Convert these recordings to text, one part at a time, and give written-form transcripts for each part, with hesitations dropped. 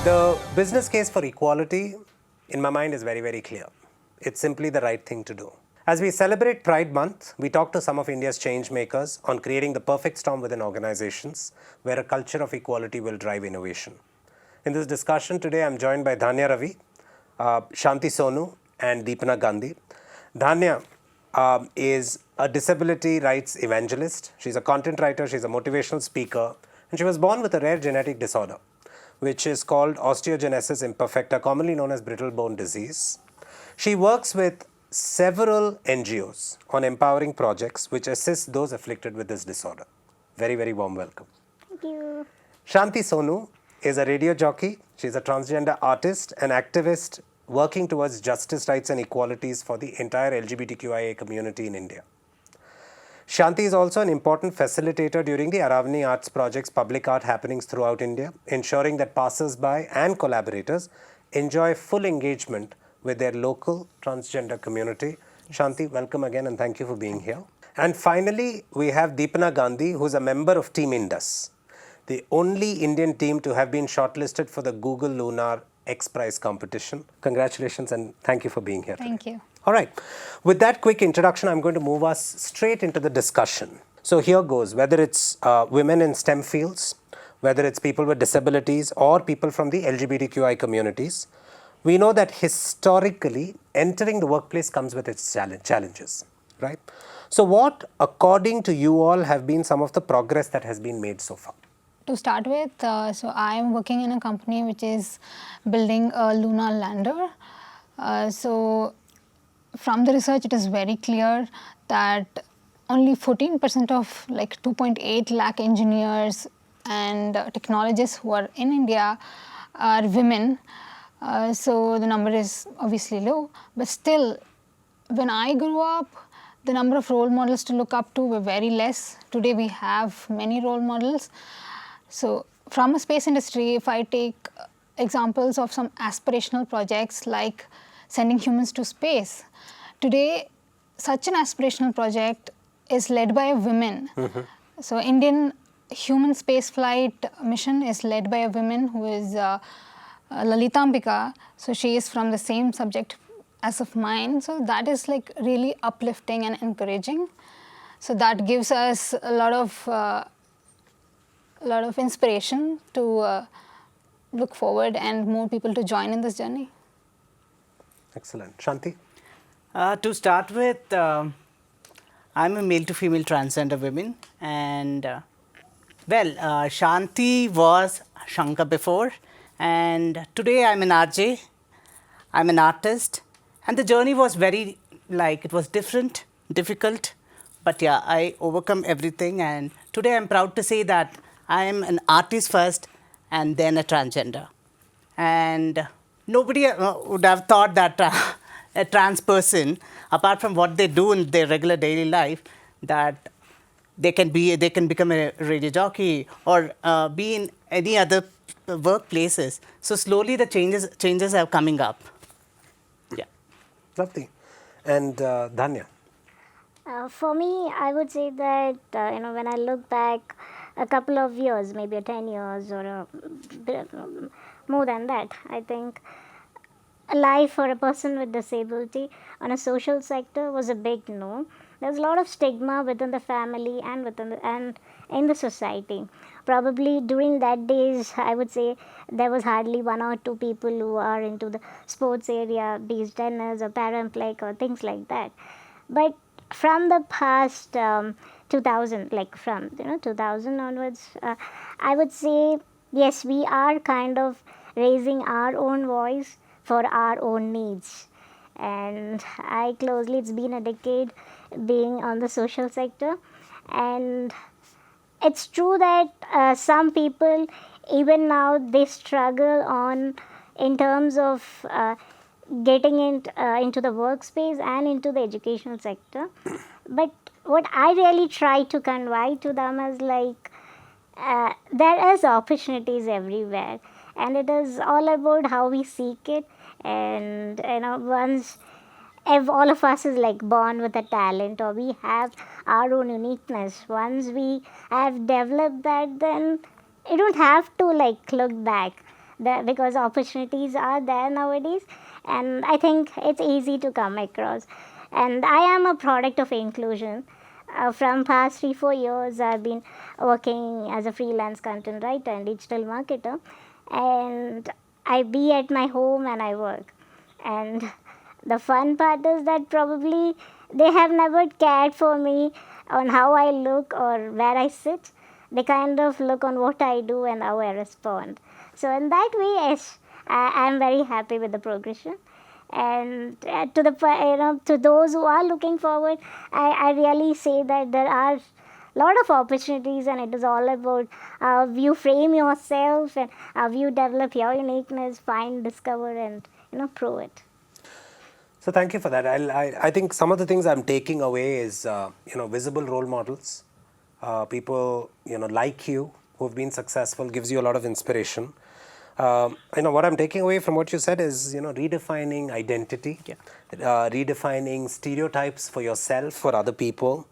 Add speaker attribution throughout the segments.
Speaker 1: The business case for equality, in my mind, is very, very clear. It's simply the right thing to do. As we celebrate Pride Month, we talk to some of India's change makers on creating the perfect storm within organizations where a culture of equality will drive innovation. In this discussion today, I'm joined by Dhanya Ravi, Shanti Sonu, and Deepana Gandhi. Dhanya is a disability rights evangelist. She's a content writer, she's a motivational speaker, and she was born with a rare genetic disorder, which is called osteogenesis imperfecta, commonly known as brittle bone disease. She works with several NGOs on empowering projects which assist those afflicted with this disorder. Very, very warm welcome.
Speaker 2: Thank you.
Speaker 1: Shanti Sonu is a radio jockey. She's a transgender artist and activist working towards justice, rights and equalities for the entire LGBTQIA community in India. Shanti is also an important facilitator during the Aravani Arts Project's public art happenings throughout India, ensuring that passers-by and collaborators enjoy full engagement with their local transgender community. Shanti, welcome again and thank you for being here. And finally, we have Deepana Gandhi, who's a member of Team Indus, the only Indian team to have been shortlisted for the Google Lunar X Prize competition. Congratulations and thank you for being here today.
Speaker 2: Thank you.
Speaker 1: All right. With that quick introduction, I'm going to move us straight into the discussion. So here goes, whether it's women in STEM fields, whether it's people with disabilities or people from the LGBTQI communities, we know that historically, entering the workplace comes with its challenges, right? So what, according to you all, have been some of the progress that has been made so far?
Speaker 2: To start with, so I am working in a company which is building a lunar lander. So from the research, it is very clear that only 14% of like 2.8 lakh engineers and technologists who are in India are women. So the number is obviously low, but still, when I grew up, the number of role models to look up to were very less. Today we have many role models. So from a space industry, if I take examples of some aspirational projects like sending humans to space, today such an aspirational project is led by a woman. Mm-hmm. So Indian human space flight mission is led by a woman who is Lalitambika. So she is from the same subject as of mine. So that is like really uplifting and encouraging. So that gives us a lot of inspiration to look forward and more people to join in this journey.
Speaker 1: Excellent. Shanti?
Speaker 3: To start with, I'm a male to female transgender woman, and Shanti was Shankar before, and today I'm an RJ, I'm an artist, and the journey was very, it was different, difficult, but yeah, I overcome everything, and today I'm proud to say that I am an artist first and then a transgender. And nobody would have thought that a trans person, apart from what they do in their regular daily life, that they can become a radio jockey or be in any other workplaces. So slowly the changes are coming up. Yeah.
Speaker 1: Lovely. And Dhanya?
Speaker 4: For me, I would say that, when I look back a couple of years, maybe 10 years or more than that, I think a life for a person with disability on a social sector was a big no. There's a lot of stigma within the family and and in the society. Probably during that days, I would say there was hardly one or two people who are into the sports area, be it tennis or Paralympic or things like that. But from the past 2000, from 2000 onwards, I would say yes, we are kind of raising our own voice for our own needs. And it's been a decade being on the social sector, and it's true that some people even now they struggle in terms of getting into the workspace and into the educational sector. But what I really try to convey to them is there is opportunities everywhere, and it is all about how we seek it. And if all of us is born with a talent, or we have our own uniqueness, once we have developed that, then you don't have to look back. because opportunities are there nowadays, and I think it's easy to come across. And I am a product of inclusion. From past 3-4 years, I've been working as a freelance content writer and digital marketer, and I be at my home and I work. And the fun part is that probably they have never cared for me on how I look or where I sit. They kind of look on what I do and how I respond. So in that way, yes, I am very happy with the progression. And to those who are looking forward, I really say that there are lot of opportunities, and it is all about how you frame yourself and how you develop your uniqueness, find, discover, and prove it.
Speaker 1: So thank you for that. I think some of the things I'm taking away is visible role models, people like you who have been successful, gives you a lot of inspiration. What I'm taking away from what you said is redefining identity, redefining stereotypes for yourself, for other people,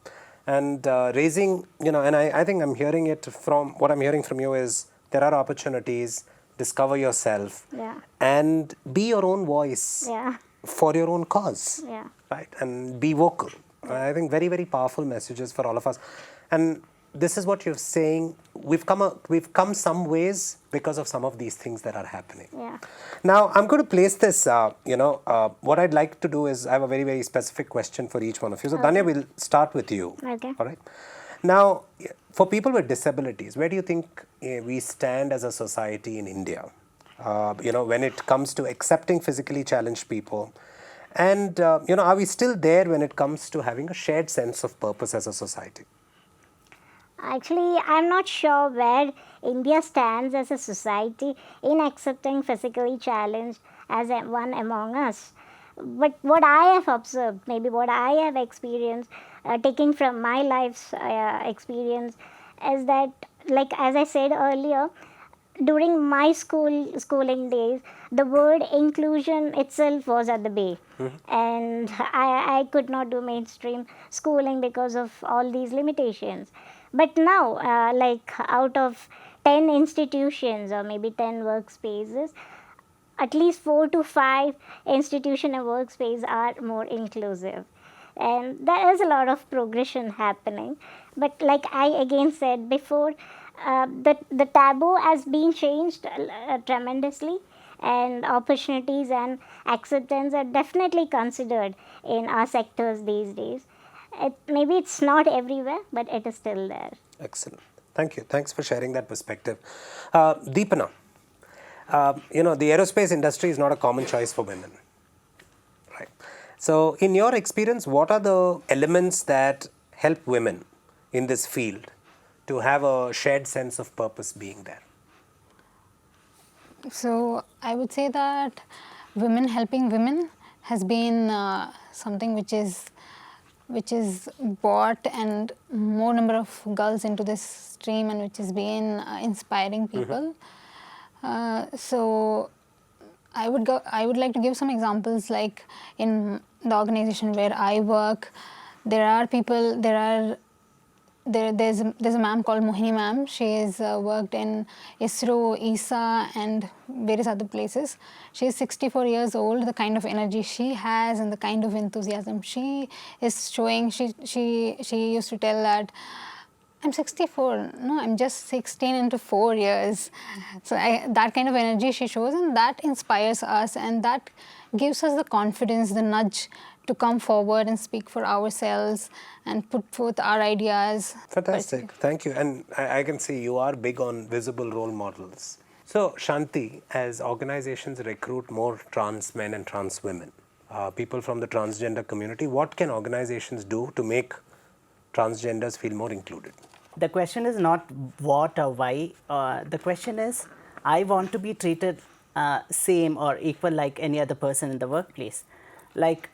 Speaker 1: and raising and I think I'm hearing it from what I'm hearing from you is there are opportunities, discover yourself, and be your own voice. For your own cause, right? And be vocal. I think very, very powerful messages for all of us. And this is what you're saying. We've come some ways because of some of these things that are happening. Now, I'm going to place this. What I'd like to do is I have a very, very specific question for each one of you. So, Danya, we'll start with you.
Speaker 4: Okay.
Speaker 1: All right. Now, for people with disabilities, where do you think we stand as a society in India? When it comes to accepting physically challenged people, and are we still there when it comes to having a shared sense of purpose as a society?
Speaker 4: Actually, I'm not sure where India stands as a society in accepting physically challenged as one among us. But what I have observed, maybe what I have experienced, taking from my life's experience, is that, like as I said earlier, during my schooling days, the word inclusion itself was at the bay. And I could not do mainstream schooling because of all these limitations. But now, like out of 10 institutions or maybe 10 workspaces, at least 4 to 5 institution and workspaces are more inclusive. And there is a lot of progression happening. But like I again said before, the taboo has been changed tremendously, and opportunities and acceptance are definitely considered in our sectors these days. Maybe it's not everywhere, but it is still there.
Speaker 1: Excellent. Thank you. Thanks for sharing that perspective. Deepana, the aerospace industry is not a common choice for women, right? So in your experience, what are the elements that help women in this field to have a shared sense of purpose being there?
Speaker 2: So I would say that women helping women has been something which is brought and more number of girls into this stream, and which has been inspiring people. So I would like to give some examples. Like in the organization where I work, there's a ma'am called Mohini ma'am. She has worked in ISRO, ESA, and various other places. She is 64 years old. The kind of energy she has and the kind of enthusiasm she is showing. She used to tell that, I'm 64. No, I'm just 16 into 4 years. So that kind of energy she shows, and that inspires us, and that gives us the confidence, the nudge to come forward and speak for ourselves and put forth our ideas.
Speaker 1: Fantastic. Thank you. And I can see you are big on visible role models. So, Shanti, as organizations recruit more trans men and trans women, people from the transgender community, what can organizations do to make transgenders feel more included?
Speaker 3: The question is not what or why. The question is, I want to be treated same or equal like any other person in the workplace. Like,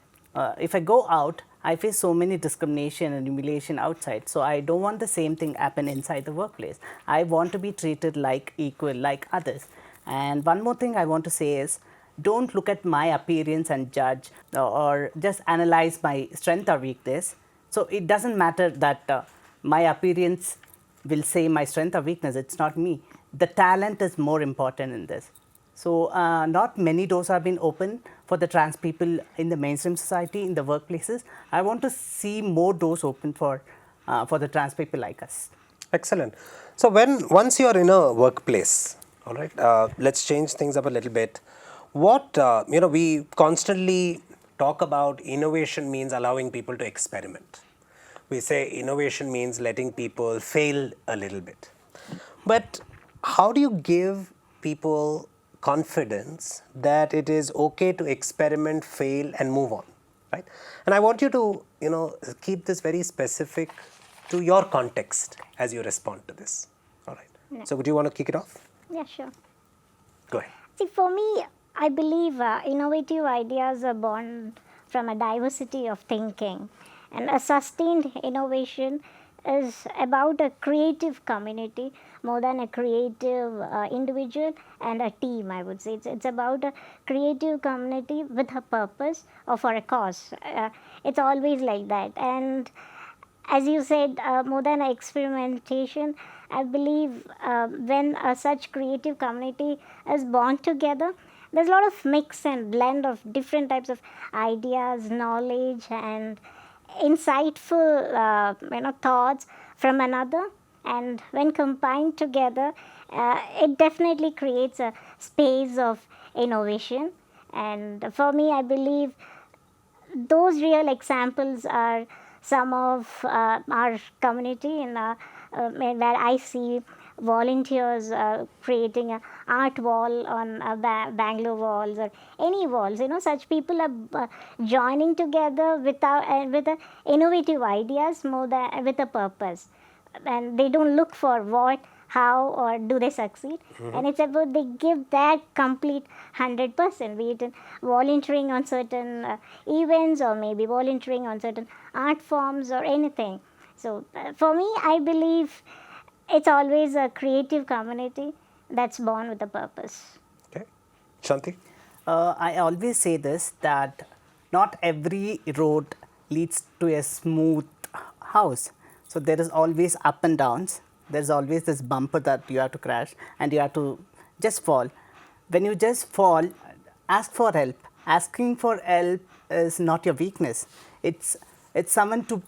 Speaker 3: if I go out, I face so many discrimination and humiliation outside. So I don't want the same thing happen inside the workplace. I want to be treated like equal, like others. And one more thing I want to say is, don't look at my appearance and judge or just analyze my strength or weakness. So it doesn't matter that my appearance will say my strength or weakness. It's not me. The talent is more important in this. So not many doors have been opened for the trans people in the mainstream society, in the workplaces. I want to see more doors open for the trans people like us.
Speaker 1: Excellent. So once you're in a workplace, all right, let's change things up a little bit. What, we constantly talk about innovation means allowing people to experiment. We say innovation means letting people fail a little bit. But how do you give people confidence that it is okay to experiment, fail, and move on, right? And I want you to, keep this very specific to your context as you respond to this. All right.
Speaker 4: Yeah.
Speaker 1: So would you want to kick it off?
Speaker 4: Yeah, sure.
Speaker 1: Go ahead.
Speaker 4: See, for me, I believe innovative ideas are born from a diversity of thinking, and a sustained innovation is about a creative community more than a creative individual and a team. I would say it's about a creative community with a purpose or for a cause. It's always like that, and as you said, more than experimentation, I believe when such creative community is born together, there's a lot of mix and blend of different types of ideas, knowledge, and insightful thoughts from another. And when combined together, it definitely creates a space of innovation. And for me, I believe those real examples are some of our community where I see volunteers creating an art wall on Bangalore walls or any walls. Such people are joining together with innovative ideas more than with a purpose, and they don't look for what, how, or do they succeed. And it's about they give that complete 100%, be it in volunteering on certain events or maybe volunteering on certain art forms or anything. So for me, I believe it's always a creative community that's born with a purpose.
Speaker 1: Okay. Shanti?
Speaker 3: I always say this, that not every road leads to a smooth house. So there is always up and downs. There's always this bumper that you have to crash and you have to just fall. When you just fall, ask for help. Asking for help is not your weakness. It's someone to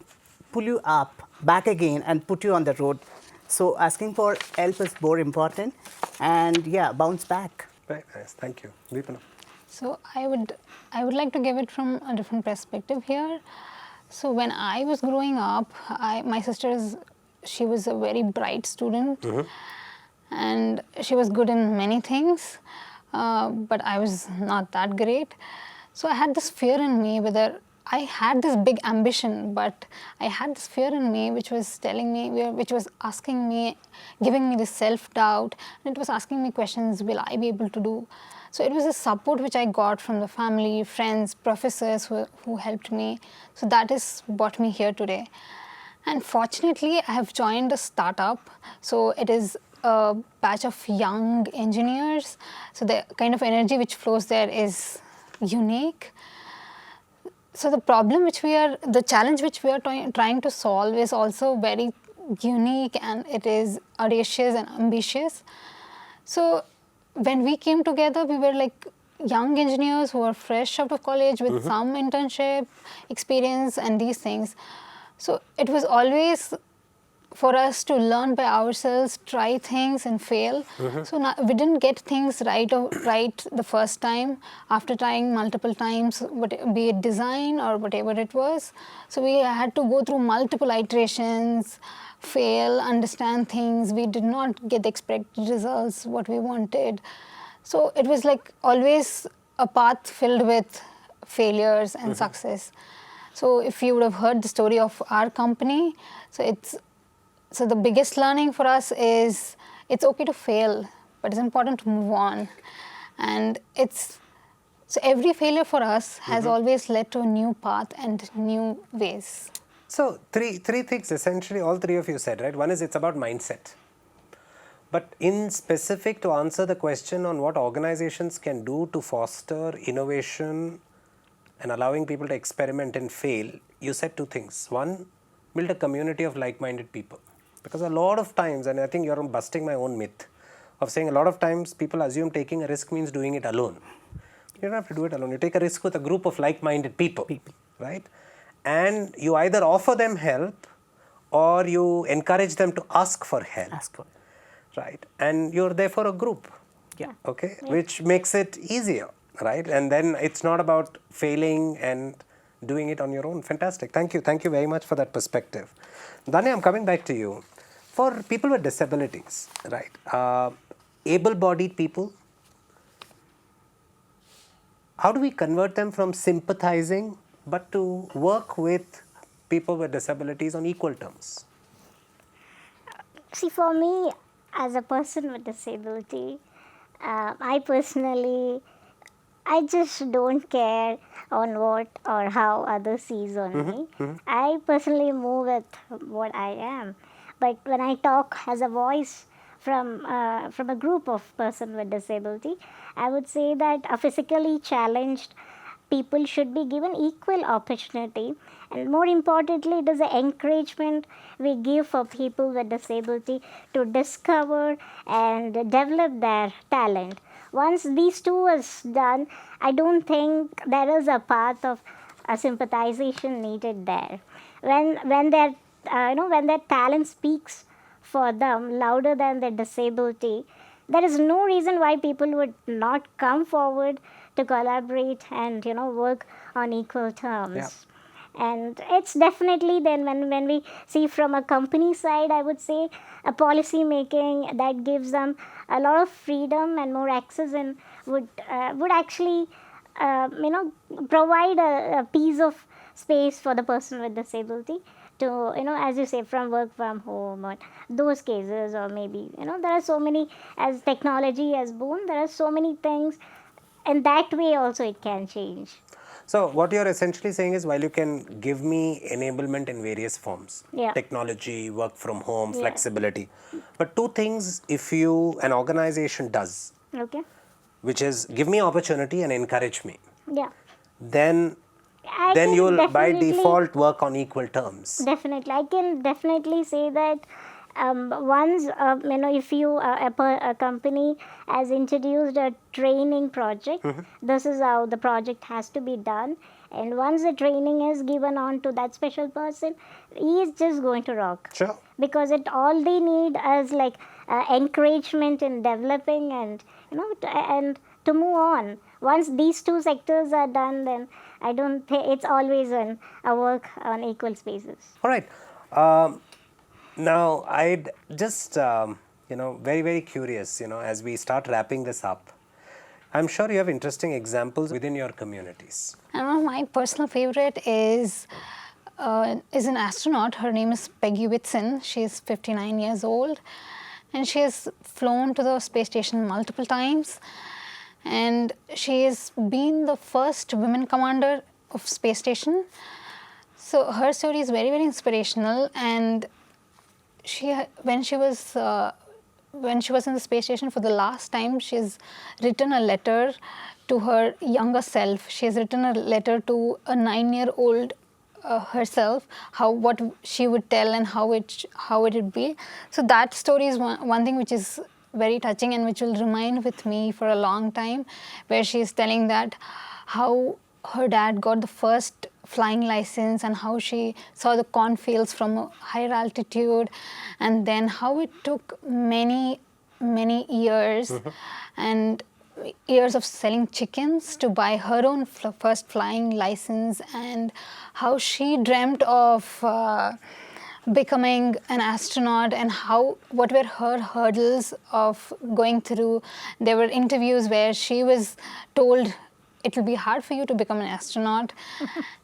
Speaker 3: pull you up, back again, and put you on the road. So asking for help is more important, and yeah, bounce back.
Speaker 1: Very nice. Thank you. Deepana?
Speaker 2: So I would like to give it from a different perspective here. So when I was growing up, my sister she was a very bright student, and she was good in many things, but I was not that great. So I had this fear in me, whether I had this big ambition, but I had this fear in me which was telling me, which was asking me, giving me this self-doubt, and it was asking me questions, will I be able to do? So it was a support which I got from the family, friends, professors who helped me. So that is brought me here today. And fortunately, I have joined a startup. So it is a batch of young engineers. So the kind of energy which flows there is unique. So the challenge which we are trying to solve is also very unique, and it is audacious and ambitious. So when we came together, we were like young engineers who were fresh out of college with some internship experience and these things. So it was always for us to learn by ourselves, try things and fail. So we didn't get things right the first time. After trying multiple times, be it design or whatever it was. So we had to go through multiple iterations, fail, understand things. We did not get the expected results, what we wanted. So it was like always a path filled with failures and success. So if you would have heard the story of our company, so the biggest learning for us is it's okay to fail, but it's important to move on. And so every failure for us has always led to a new path and new ways.
Speaker 1: So three things essentially all three of you said, right? One is it's about mindset. But in specific, to answer the question on what organizations can do to foster innovation and allowing people to experiment and fail, you said two things. One, build a community of like-minded people. Because a lot of times, and I think you're busting my own myth, of saying a lot of times people assume taking a risk means doing it alone. You don't have to do it alone. You take a risk with a group of like-minded people, right? And you either offer them help or you encourage them to ask for help. Right? And you're there for a group.
Speaker 3: Yeah.
Speaker 1: Okay? Which makes it easier, right? And then it's not about failing and doing it on your own. Fantastic. Thank you. Thank you very much for that perspective. Dhanya, I'm coming back to you. For people with disabilities, right? Able-bodied people, how do we convert them from sympathizing but to work with people with disabilities on equal terms?
Speaker 4: See, for me, as a person with disability, I personally, I just don't care on what or how others sees on me. I personally move with what I am. But when I talk as a voice from a group of person with disability, I would say that a physically challenged people should be given equal opportunity, and more importantly, it is the encouragement we give for people with disability to discover and develop their talent. Once these two is done, I don't think there is a path of a sympathization needed there. When their when their talent speaks for them louder than their disability, there is no reason why people would not come forward to collaborate and work on equal terms.
Speaker 1: Yeah.
Speaker 4: And it's definitely then when we see from a company side, I would say a policy making that gives them a lot of freedom and more access and would actually provide a piece of space for the person with disability to as you say, from work from home or those cases, or maybe there are so many, as technology has boomed, there are so many things, and that way also it can change.
Speaker 1: So what you're essentially saying is, while you can give me enablement in various forms,
Speaker 4: Yeah.
Speaker 1: technology, work from home,
Speaker 4: Yeah.
Speaker 1: flexibility, but two things if an organization does,
Speaker 4: Okay.
Speaker 1: which is give me opportunity and encourage me,
Speaker 4: Yeah.
Speaker 1: then
Speaker 4: I can
Speaker 1: you'll by
Speaker 4: definitely-
Speaker 1: default work on equal terms.
Speaker 4: Definitely, I can definitely say that once if you a company has introduced a training project, this is how the project has to be done, and once the training is given on to that special person, he is just going to rock.
Speaker 1: Sure.
Speaker 4: Because all they need is like encouragement in developing and and to move on. Once these two sectors are done, then I don't think it's always a work on equal spaces.
Speaker 1: All right. Now, I'd just, very, very curious, as we start wrapping this up, I'm sure you have interesting examples within your communities.
Speaker 2: And one of my personal favorite is an astronaut. Her name is Peggy Whitson. She's 59 years old, and she has flown to the space station multiple times. And she has been the first women commander of space station. So her story is very, very inspirational. And when she was in the space station for the last time, she's written a letter to her younger self. She has written a letter to a 9-year-old herself, what she would tell and how it would be. So that story is one thing which is very touching and which will remain with me for a long time, where she's telling that how her dad got the first flying license and how she saw the cornfields from a higher altitude, and then how it took many years and years of selling chickens to buy her own first flying license, and how she dreamt of becoming an astronaut and what were her hurdles of going through. There were interviews where she was told it will be hard for you to become an astronaut.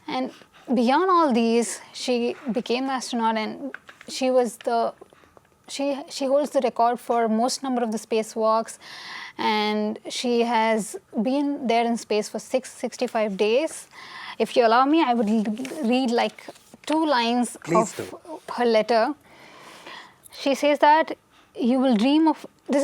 Speaker 2: And beyond all these, she became an astronaut, and she holds the record for most number of the spacewalks, and she has been there in space for 665 days. If you allow me, I would read like 2 lines
Speaker 1: Please
Speaker 2: of her letter. She says that you will dream of, this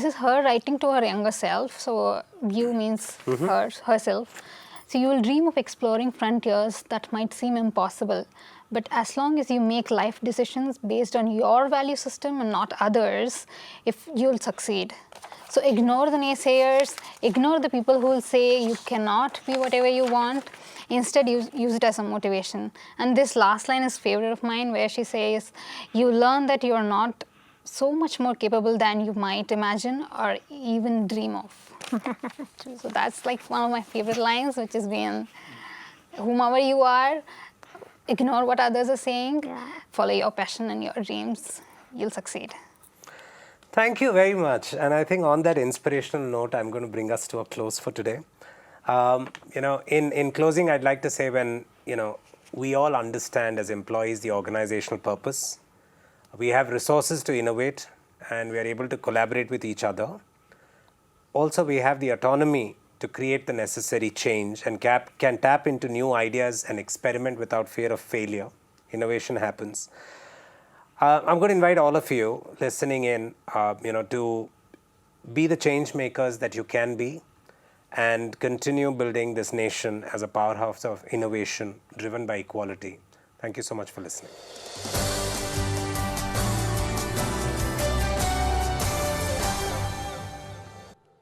Speaker 2: is her writing to her younger self, so you means herself. So you will dream of exploring frontiers that might seem impossible, But as long as you make life decisions based on your value system and not others, if you'll succeed. So ignore the naysayers, ignore the people who will say you cannot be whatever you want. Instead, use it as a motivation. And this last line is favorite of mine, where she says, you learn that you're not so much more capable than you might imagine or even dream of. So that's like one of my favorite lines, which is being, whomever you are, ignore what others are saying, follow your passion and your dreams, you'll succeed.
Speaker 1: Thank you very much. And I think on that inspirational note, I'm going to bring us to a close for today. In closing, I'd like to say when, we all understand as employees the organizational purpose, we have resources to innovate, and we are able to collaborate with each other. Also, we have the autonomy to create the necessary change and can tap into new ideas and experiment without fear of failure. Innovation happens. I'm going to invite all of you listening in, to be the change makers that you can be and continue building this nation as a powerhouse of innovation driven by equality. Thank you so much for listening.